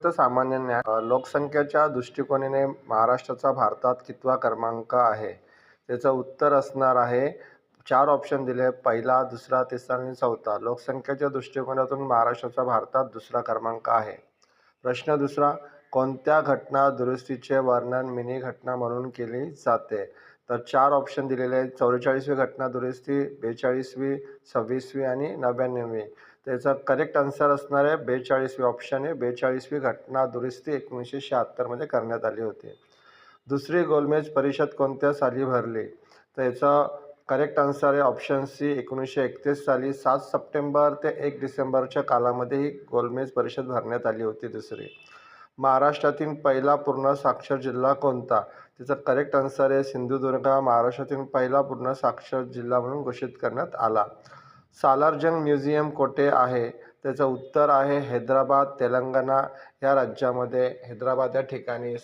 तर सामान्य लोकसंख्येच्या दृष्टिकोनाने महाराष्ट्राचा भारतात कितवा क्रमांक आहे? त्याचं उत्तर असणार आहे, 4 ऑप्शन दिले. पहिला, दुसरा, तिसरा आणि चौथा. लोकसंख्येच्या दृष्टिकोनातून महाराष्ट्राचा भारतात दुसरा क्रमांक आहे. प्रश्न दुसरा, कोणत्या घटना दुरुस्तीचे वर्णन मिनी घटना म्हणून केली जाते? तर 4 ऑप्शन दिलेले आहेत. 44वी घटना दुरुस्ती, 42वी, 26वी आणि 99वी. त्याचा करेक्ट आन्सर असणार आहे 42वी ऑप्शन आहे. 42वी घटना दुरुस्ती 1976 मध्ये करण्यात आली होती. दुसरी गोलमेज परिषद कोणत्या साली भरली? तर याचा करेक्ट आन्सर आहे ऑप्शन सी, 1931 साली. 7 सप्टेंबर ते 1 डिसेंबरच्या कालामध्ये ही गोलमेज परिषद भरण्यात आली होती. दुसरी, महाराष्ट्रातील पहिला पूर्ण साक्षर जिल्हा कोणता? त्याचा करेक्ट आन्सर आहे सिंधुदुर्ग. महाराष्ट्रातील पहिला पूर्ण साक्षर जिल्हा म्हणून घोषित करण्यात आला. सालारजंग म्युझियम कोठे आहे? त्याचं उत्तर आहे हैदराबाद, तेलंगणा या राज्यामध्ये. हैदराबाद या ठिकाणी